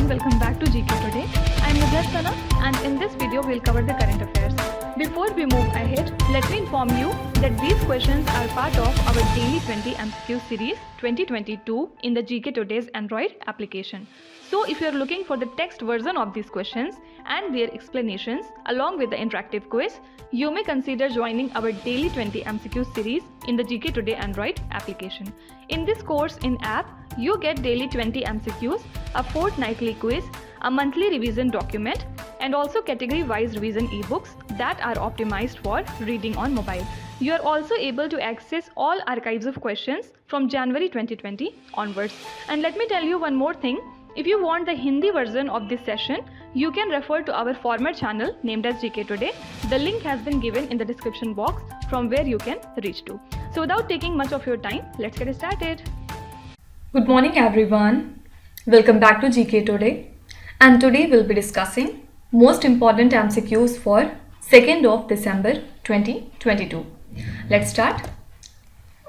and welcome back to GK Today. I am Sana and in this video we'll cover the current affairs. Before we move ahead, let me inform you that these questions are part of our daily 20 MCQ series 2022 in the GK Today's Android application. So if you are looking for the text version of these questions and their explanations along with the interactive quiz, you may consider joining our daily 20 MCQ series in the GK Today Android application. In this course in app, you get daily 20 MCQs, a fortnightly quiz, a monthly revision document, and also category-wise revision e-books that are optimized for reading on mobile. You are also able to access all archives of questions from January 2020 onwards. And let me tell you one more thing. If you want the Hindi version of this session, you can refer to our former channel named as GK Today. The link has been given in the description box from where you can reach to. So without taking much of your time, let's get started. Good morning everyone. Welcome back to GK Today. And today we'll be discussing most important MCQs for 2nd of December 2022. Let's start.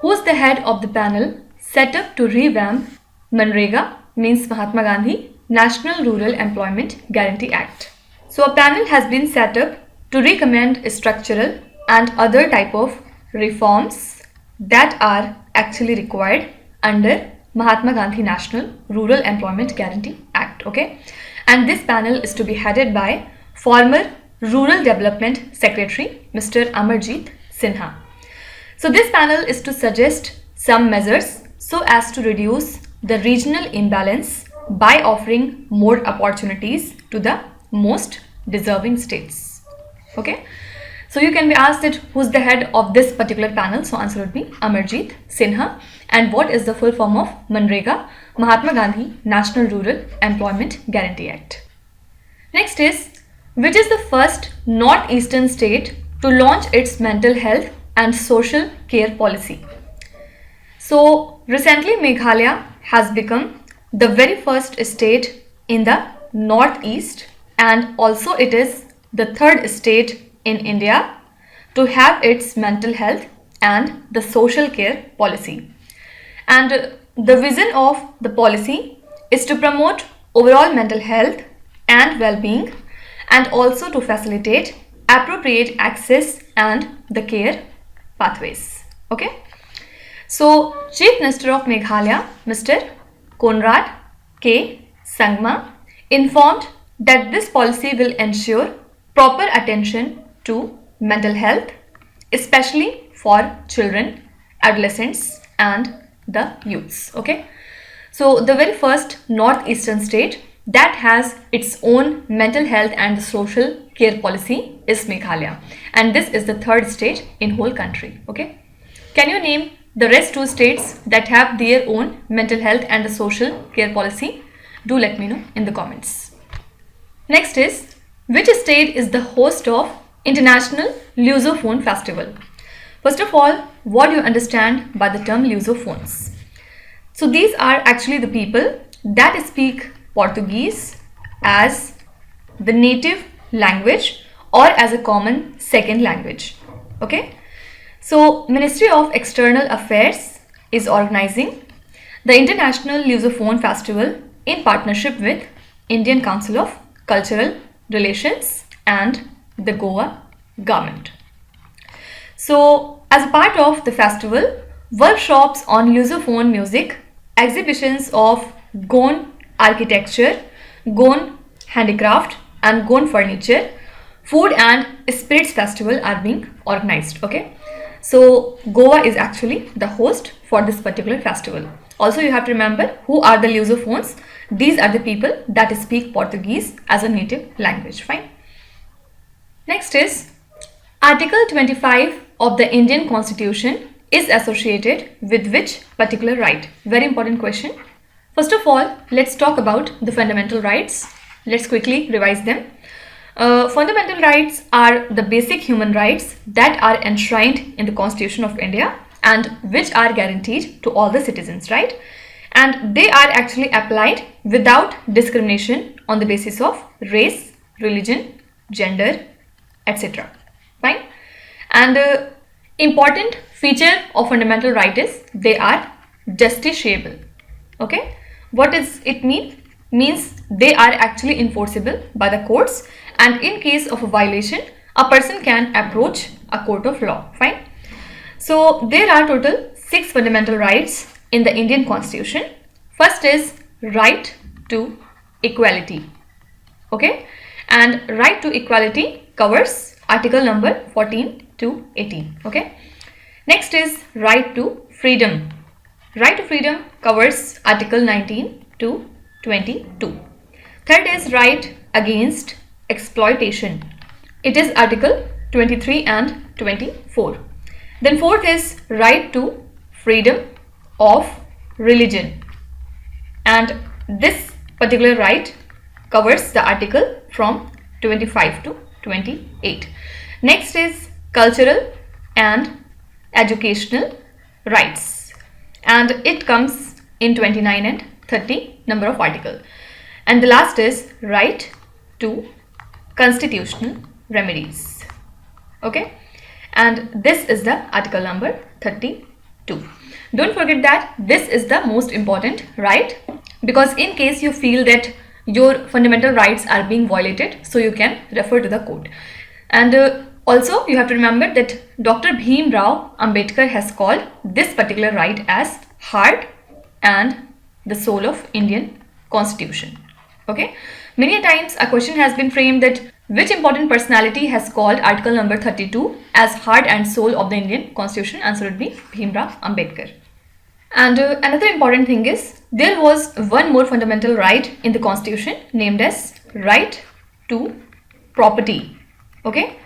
Who's the head of the panel set up to revamp MNREGA, means Mahatma Gandhi National Rural Employment Guarantee Act? So a panel has been set up to recommend structural and other type of reforms that are actually required under Mahatma Gandhi National Rural Employment Guarantee Act. Okay, and this panel is to be headed by former Rural Development Secretary Mr. Amarjit Sinha. So this panel is to suggest some measures so as to reduce the regional imbalance by offering more opportunities to the most deserving states. Okay, so you can be asked that who's the head of this particular panel. So answer would be Amarjit Sinha. And what is the full form of MNREGA, Mahatma Gandhi National Rural Employment Guarantee Act? Next is, which is the first northeastern state to launch its mental health and social care policy? So recently Meghalaya has become the very first state in the northeast, and also it is the third state in India to have its mental health and the social care policy. And the vision of the policy is to promote overall mental health and well-being, and also to facilitate appropriate access and the care pathways. Okay, so Chief Minister of Meghalaya, Mr. Conrad K. Sangma, informed that this policy will ensure proper attention to mental health, especially for children, adolescents and the youths. Okay, so the very first northeastern state that has its own mental health and the social care policy is Meghalaya, and this is the third state in whole country. Okay, can you name the rest two states that have their own mental health and the social care policy? Do let me know in the comments. Next is, which state is the host of International Lusophone Festival? First of all, what do you understand by the term lusophones? So these are actually the people that speak Portuguese as the native language or as a common second language. Okay, so Ministry of External Affairs is organizing the International Lusophone Festival in partnership with Indian Council of Cultural Relations and the Goa government. So as a part of the festival, workshops on lusophone music, exhibitions of Goan architecture, Goan handicraft and Goan furniture, food and spirits festival are being organized. Okay, so Goa is actually the host for this particular festival. Also you have to remember who are the lusophones. These are the people that speak Portuguese as a native language. Fine. Next is, Article 25 of the Indian Constitution is associated with which particular right? Very important question. First of all, let's talk about the fundamental rights. Let's quickly revise them. Fundamental rights are the basic human rights that are enshrined in the Constitution of India and which are guaranteed to all the citizens, right? And they are actually applied without discrimination on the basis of race, religion, gender, etc. Fine. And important feature of fundamental right is they are justiciable. Okay, what does it mean? Means they are actually enforceable by the courts, and in case of a violation, a person can approach a court of law. Fine. So there are total 6 fundamental rights in the Indian Constitution. First is right to equality. Okay, and right to equality covers article number 14 to 18. Okay. Next is right to freedom. Right to freedom covers article 19 to 22. Third is right against exploitation. It is article 23 and 24. Then fourth is right to freedom of religion, and this particular right covers the article from 25 to 28. Next is cultural and educational rights, and it comes in 29 and 30 number of article. And the last is right to constitutional remedies. Okay, and this is the article number 32. Don't forget that this is the most important right, because in case you feel that your fundamental rights are being violated, so you can refer to the court. And also you have to remember that Dr. Bhim Rao Ambedkar has called this particular right as heart and the soul of Indian Constitution. Okay, many times a question has been framed that which important personality has called article number 32 as heart and soul of the Indian Constitution? Answer would be Bhim Rao Ambedkar. And another important thing is there was one more fundamental right in the Constitution named as right to property. Okay,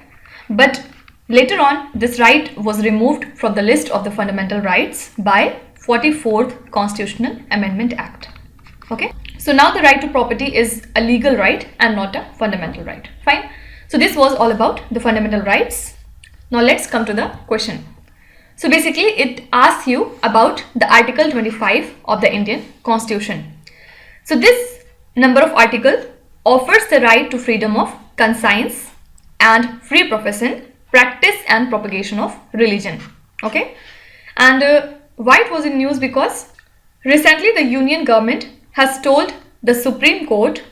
but later on this right was removed from the list of the fundamental rights by 44th Constitutional Amendment Act. Okay, so now the right to property is a legal right and not a fundamental right. Fine. So this was all about the fundamental rights. Now let's come to the question. So basically it asks you about the article 25 of the Indian Constitution. So this number of article offers the right to freedom of conscience and free profession, practice and propagation of religion. Okay, and why it was in news? Because recently the Union government has told the Supreme Court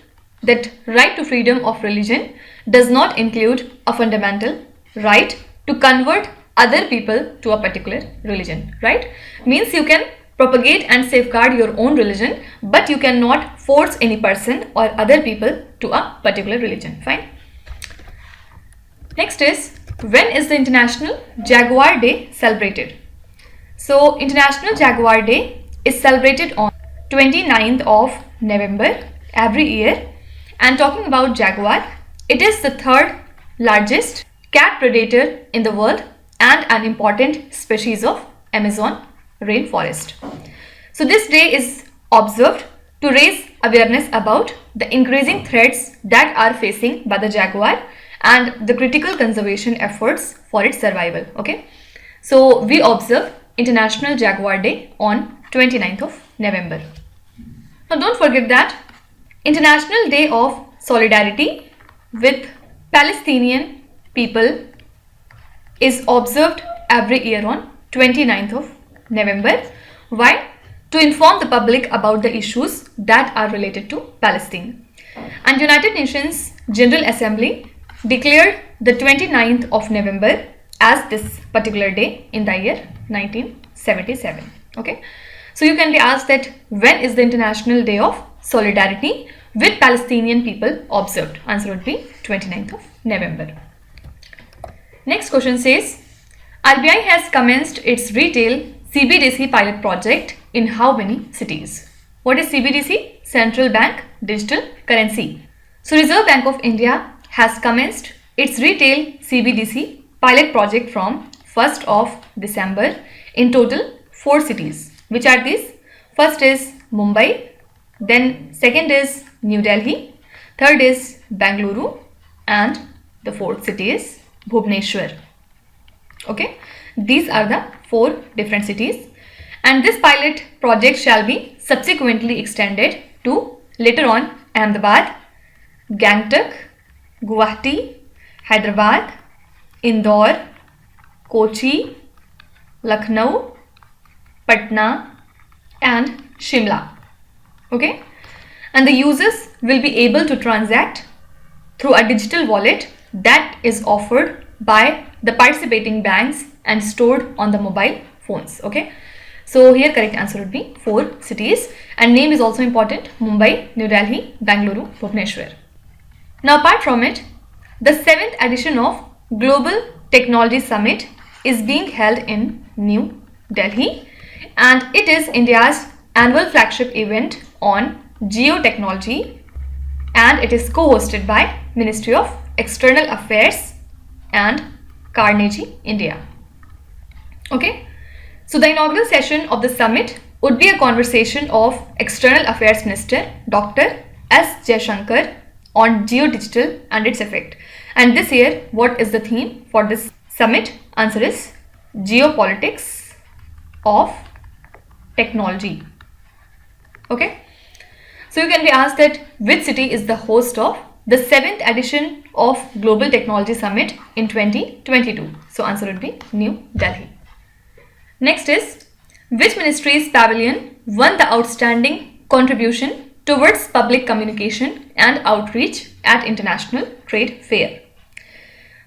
that right to freedom of religion does not include a fundamental right to convert other people to a particular religion. Right? Means you can propagate and safeguard your own religion, but you cannot force any person or other people to a particular religion. Fine. Next is, when is the International Jaguar Day celebrated? So International Jaguar Day is celebrated on 29th of November every year. And talking about jaguar, it is the third largest cat predator in the world and an important species of Amazon rainforest. So this day is observed to raise awareness about the increasing threats that are facing by the jaguar and the critical conservation efforts for its survival. Okay, so we observe International Jaguar Day on 29th of November. Now don't forget that International Day of Solidarity with Palestinian people is observed every year on 29th of November. Why? To inform the public about the issues that are related to Palestine. And United Nations General Assembly declared the 29th of November as this particular day in the year 1977. Okay, so you can be asked that when is the International Day of Solidarity with Palestinian people observed? Answer would be 29th of November. Next question says, RBI has commenced its retail CBDC pilot project in how many cities? What is CBDC? Central Bank Digital Currency. So Reserve Bank of India has commenced its retail CBDC pilot project from 1st of December in total 4 cities. Which are these? First is Mumbai, then second is New Delhi, third is Bengaluru, and the fourth city is Bhubaneswar. Okay, these are the 4 different cities, and this pilot project shall be subsequently extended to later on Ahmedabad, Gangtok, Guwahati, Hyderabad, Indore, Kochi, Lucknow, Patna and Shimla. Okay, and the users will be able to transact through a digital wallet that is offered by the participating banks and stored on the mobile phones. Okay, so here correct answer would be 4 cities, and name is also important: Mumbai, New Delhi, Bangalore, Bhubaneswar. Now apart from it, the 7th edition of Global Technology Summit is being held in New Delhi, and it is India's annual flagship event on geotechnology, and it is co-hosted by Ministry of External Affairs and Carnegie India. Okay, so the inaugural session of the summit would be a conversation of External Affairs Minister Dr. S. Jaishankar on geodigital and its effect. And this year, what is the theme for this summit? Answer is geopolitics of technology. Okay, so you can be asked that which city is the host of the 7th edition of Global Technology Summit in 2022. So answer would be New Delhi. Next is, which ministry's pavilion won the outstanding contribution towards public communication and outreach at International Trade Fair?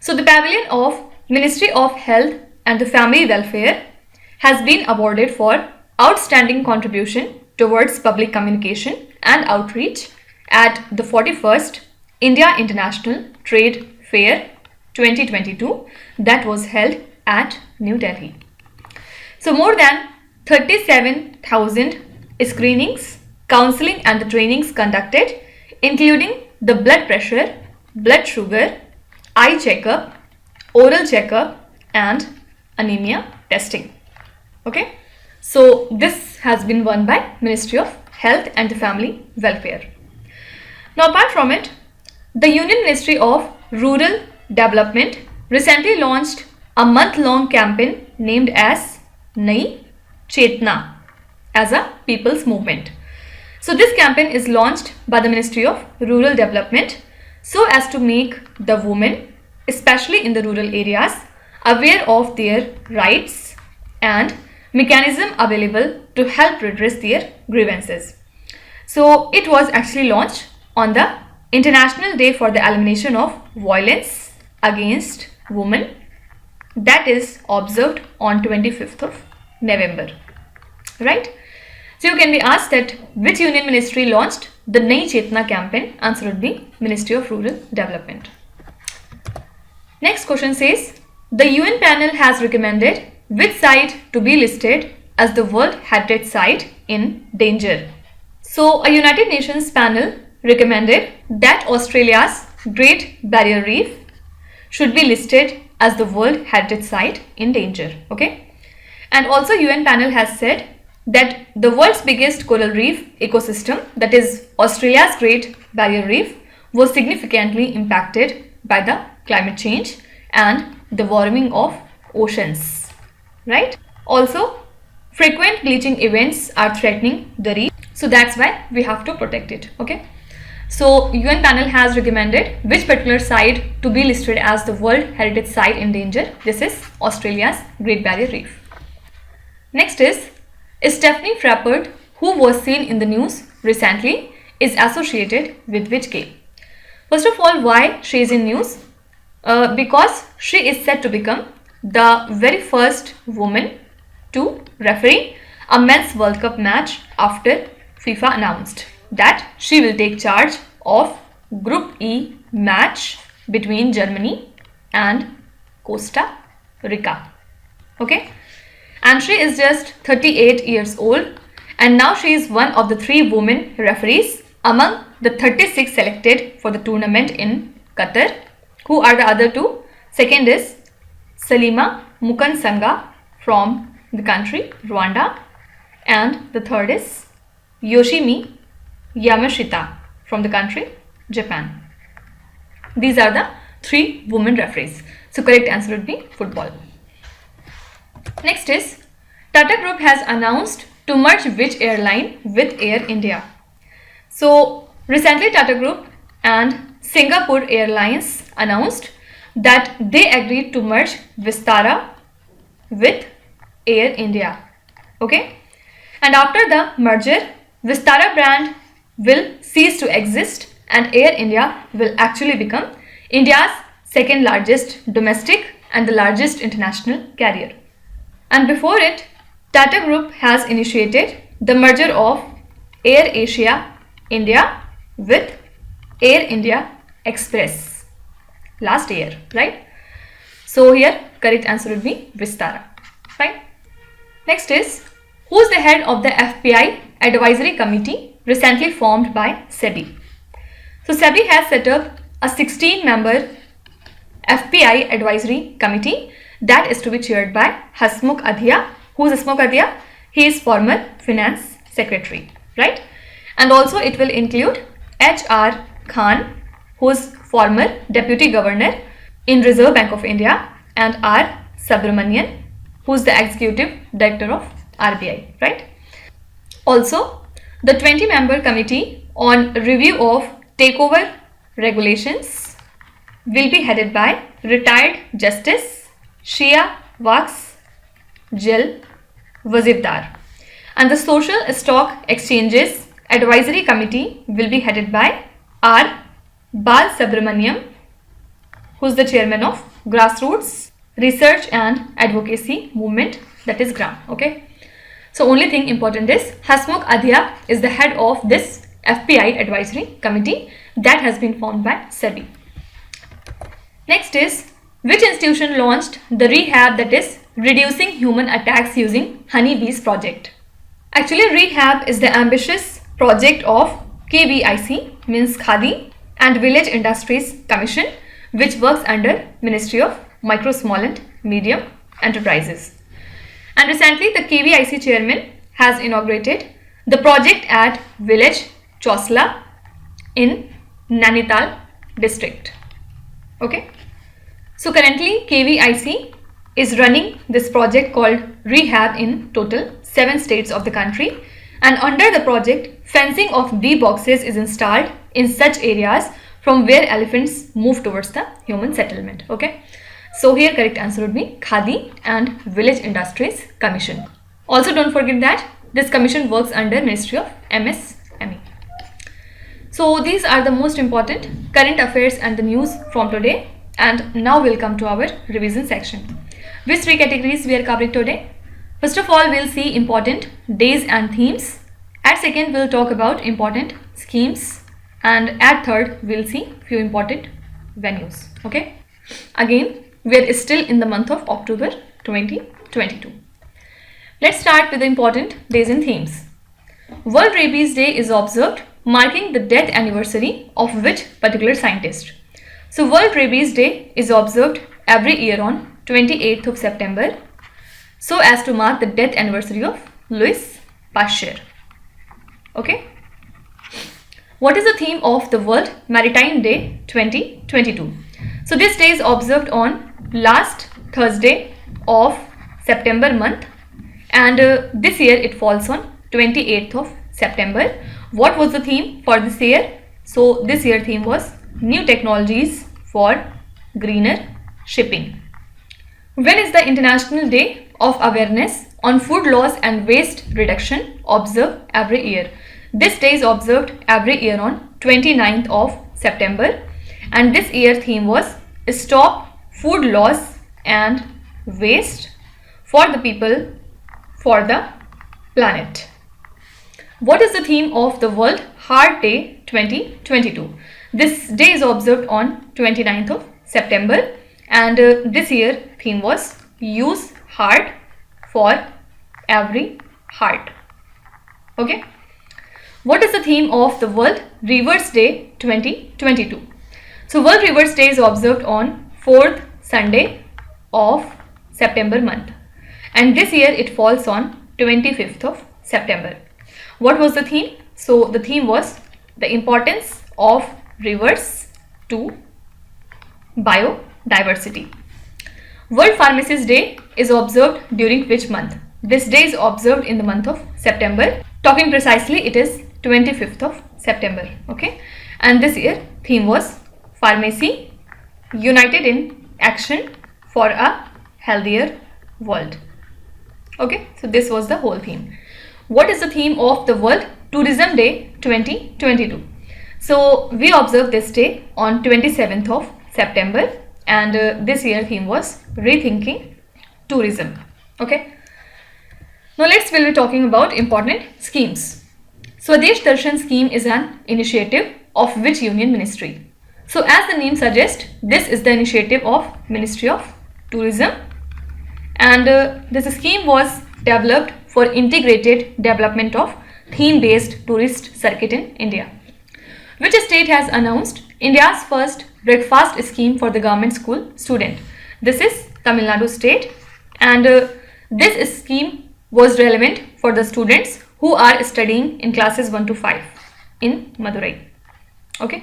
So the pavilion of Ministry of Health and the Family Welfare has been awarded for outstanding contribution towards public communication and outreach at the 41st India International Trade Fair 2022 that was held at New Delhi. So more than 37,000 screenings, counseling and the trainings conducted, including the blood pressure, blood sugar, eye checkup, oral checkup and anemia testing. Okay, so this has been won by Ministry of Health and the Family Welfare. Now apart from it, the Union Ministry of Rural Development recently launched a month-long campaign named as Nai Chetna as a people's movement. So this campaign is launched by the Ministry of Rural Development so as to make the women, especially in the rural areas, aware of their rights and mechanism available to help redress their grievances. So it was actually launched on the International Day for the Elimination of Violence Against Women, that is observed on 25th of November, right? So you can be asked that which union ministry launched the Nai Chetna campaign? Answer would be Ministry of Rural Development. Next question says, the UN panel has recommended which site to be listed as the World Heritage Site in danger? So a United Nations panel recommended that Australia's Great Barrier Reef should be listed as the World Heritage Site in danger. Okay, and also UN panel has said that the world's biggest coral reef ecosystem, that is Australia's Great Barrier Reef, was significantly impacted by the climate change and the warming of oceans, right? Also, frequent bleaching events are threatening the reef, so that's why we have to protect it. Okay, so UN panel has recommended which particular site to be listed as the World Heritage Site in danger? This is Australia's Great Barrier Reef. Next is, Stephanie Frappert, who was seen in the news recently, is associated with which game? First of all, why she is in news? Because she is said to become the very first woman to referee a men's World Cup match after FIFA announced that she will take charge of Group E match between Germany and Costa Rica. Okay, and she is just 38 years old, and now she is one of the 3 women referees among the 36 selected for the tournament in Qatar. Who are the other 2? Second is Salima Mukansanga from the country Rwanda, and the third is Yoshimi Yamashita from the country Japan. These are the 3 women referees. So correct answer would be football. Next is, Tata Group has announced to merge which airline with Air India? So recently Tata Group and Singapore Airlines announced that they agreed to merge Vistara with Air India. Okay, and after the merger, Vistara brand will cease to exist and Air India will actually become India's second largest domestic and the largest international carrier. And before it, Tata Group has initiated the merger of Air Asia India with Air India Express last year, right? So here correct answer would be Vistara, right? Next is, who is the head of the FPI Advisory Committee recently formed by SEBI? So SEBI has set up a 16-member FPI Advisory Committee that is to be chaired by Hasmukh Adhia. Who is Hasmukh Adhia? He is former Finance Secretary, right? And also it will include H.R. Khan, who is former Deputy Governor in Reserve Bank of India, and R. Subramanian, who is the Executive Director of RBI, right? Also, the 20-member Committee on Review of Takeover Regulations will be headed by retired Justice Shia Waqs Jal Wazifdar. And the Social Stock Exchanges Advisory Committee will be headed by R. Bal Subramaniam, who is the chairman of Grassroots Research and Advocacy Movement, that is GRAM. Okay. So only thing important is Hasmukh Adhia is the head of this FPI Advisory Committee that has been formed by SEBI. Next is, which institution launched the Re-Hab, that is Reducing Human Attacks Using Honeybees project? Actually, Re-Hab is the ambitious project of KVIC, means Khadi and Village Industries Commission, which works under Ministry of Micro, Small and Medium Enterprises. And recently the KVIC chairman has inaugurated the project at village Chosla in Nainital district. Okay. So currently KVIC is running this project called Re-Hab in total 7 states of the country, and under the project fencing of bee boxes is installed in such areas from where elephants move towards the human settlement. Okay. So here correct answer would be Khadi and Village Industries Commission. Also don't forget that this commission works under Ministry of MSME. So these are the most important current affairs and the news from today, and now we'll come to our revision section. Which 3 categories we are covering today? First of all, we'll see important days and themes. At second, we'll talk about important schemes, and at third, we'll see few important venues. Okay. Again, we are still in the month of October 2022. Let's start with the important days and themes. World Rabies Day is observed, marking the death anniversary of which particular scientist? So World Rabies Day is observed every year on 28th of September so as to mark the death anniversary of Louis Pasteur. Okay. What is the theme of the World Maritime Day 2022? So this day is observed on last Thursday of September month, and this year it falls on 28th of September. What was the theme for this year? So this year theme was New Technologies for Greener Shipping. When is the International Day of Awareness on Food Loss and Waste Reduction observed every year? This day is observed every year on 29th of September, and this year theme was Stop Food Loss and Waste for the People, for the Planet. What is the theme of the World Heart Day 2022? This day is observed on 29th of September, and this year theme was Use Heart for Every Heart. Okay. What is the theme of the World Rivers Day 2022? So World Rivers Day is observed on 4th Sunday of September month, and this year it falls on 25th of September. What was the theme? So the theme was the importance of rivers to biodiversity. World Pharmacist Day is observed during which month? This day is observed in the month of September. Talking precisely, it is 25th of September. Okay, and this year theme was Pharmacy United in Action for a Healthier World. Okay, so this was the whole theme. What is the theme of the World Tourism Day 2022? So we observed this day on 27th of September, and this year theme was rethinking tourism. Okay. Now we'll be talking about important schemes. Swadesh Darshan scheme is an initiative of which union ministry? So as the name suggests, this is the initiative of Ministry of Tourism, and this scheme was developed for integrated development of theme-based tourist circuit in India. Which state has announced India's first breakfast scheme for the government school student? This is Tamil Nadu state, and this scheme was relevant for the students who are studying in classes 1 to 5 in Madurai. Okay.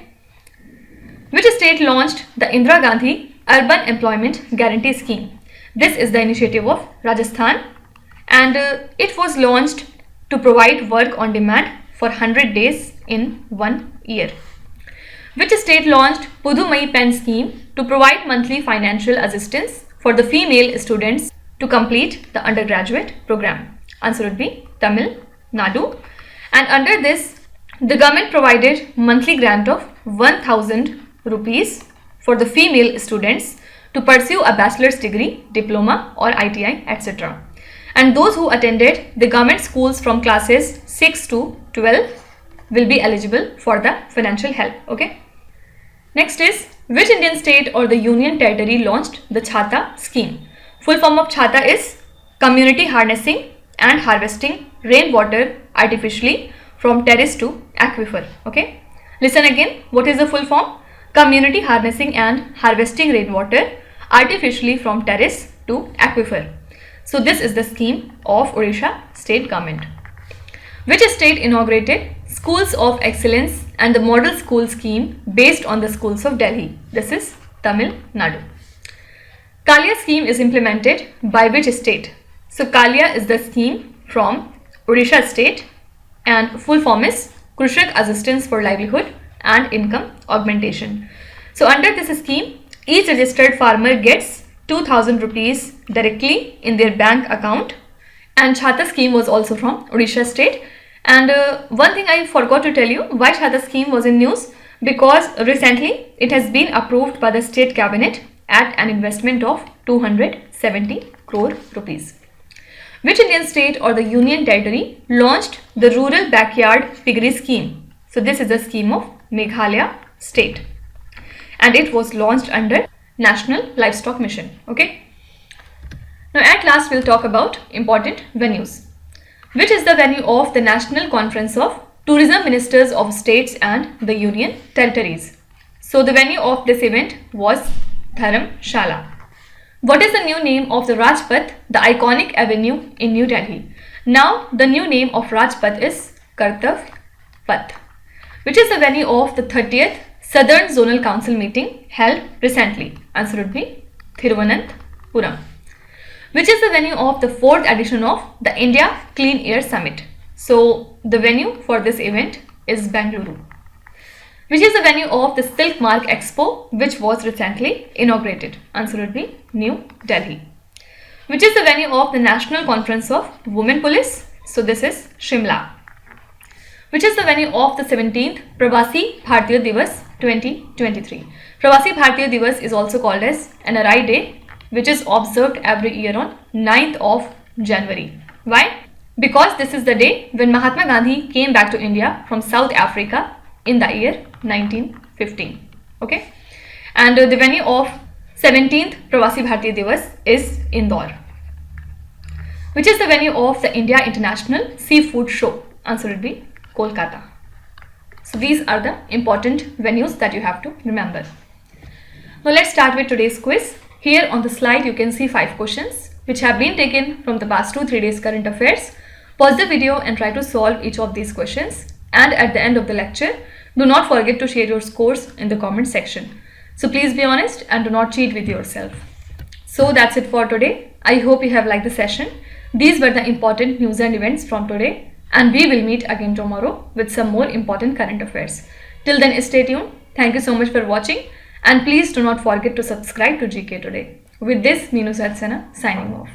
Which state launched the Indira Gandhi Urban Employment Guarantee Scheme? This is the initiative of Rajasthan, and it was launched to provide work on demand for 100 days in 1 year. Which state launched Pudumai Pen scheme to provide monthly financial assistance for the female students to complete the undergraduate program? Answer would be Tamil Nadu. And under this, the government provided monthly grant of 1000 rupees for the female students to pursue a bachelor's degree, diploma or ITI, etc. And those who attended the government schools from classes 6 to 12 will be eligible for the financial help. Okay. Next is, which Indian state or the union territory launched the Chhata scheme? Full form of Chhata is Community Harnessing and Harvesting Rainwater Artificially from Terrace to Aquifer. Okay. Listen again. What is the full form? Community Harnessing and Harvesting Rainwater Artificially from Terrace to Aquifer. So this is the scheme of Odisha state government. Which state inaugurated Schools of Excellence and the Model School scheme based on the schools of Delhi? This is Tamil Nadu. Kalia scheme is implemented by which state? So Kalia is the scheme from Odisha state, and full form is Krishak Assistance for Livelihood and Income Augmentation. So under this scheme, each registered farmer gets 2000 rupees directly in their bank account, and Chhata scheme was also from Odisha state. And one thing I forgot to tell you, why Chhata scheme was in news, because recently it has been approved by the state cabinet at an investment of 270 crore rupees. Which Indian state or the union territory launched the Rural Backyard Piggery scheme? So this is the scheme of Meghalaya state, and it was launched under National Livestock Mission. Okay. Now at last we'll talk about important venues. Which is the venue of the National Conference of Tourism Ministers of States and the Union Territories? So the venue of this event was Dharamshala. What is the new name of the Rajpath, the iconic avenue in New Delhi? Now the new name of Rajpath is Kartav Path. Which is the venue of the 30th Southern Zonal Council meeting held recently? Answer would be Thiruvananthapuram. Which is the venue of the 4th edition of the India Clean Air Summit? So the venue for this event is Bengaluru. Which is the venue of the Silk Mark Expo, which was recently inaugurated? Answer would be New Delhi. Which is the venue of the National Conference of Women Police? So this is Shimla. Which is the venue of the 17th Pravasi Bharatiya Divas 2023? Pravasi Bharatiya Divas is also called as NRI Day, which is observed every year on 9th of January. Why? Because this is the day when Mahatma Gandhi came back to India from South Africa in the year 1915. Okay. And the venue of 17th Pravasi Bharatiya Divas is Indore. Which is the venue of the India International Seafood Show? Answer would be Kolkata. So these are the important venues that you have to remember. Now let's start with today's quiz. Here on the slide you can see 5 questions which have been taken from the past 2-3 days current affairs. Pause the video and try to solve each of these questions, and at the end of the lecture do not forget to share your scores in the comment section. So please be honest and do not cheat with yourself. So that's it for today. I hope you have liked the session. These were the important news and events from today, and we will meet again tomorrow with some more important current affairs. Till then, stay tuned. Thank you so much for watching. And please do not forget to subscribe to GK Today. With this, Meenu Satsena signing off.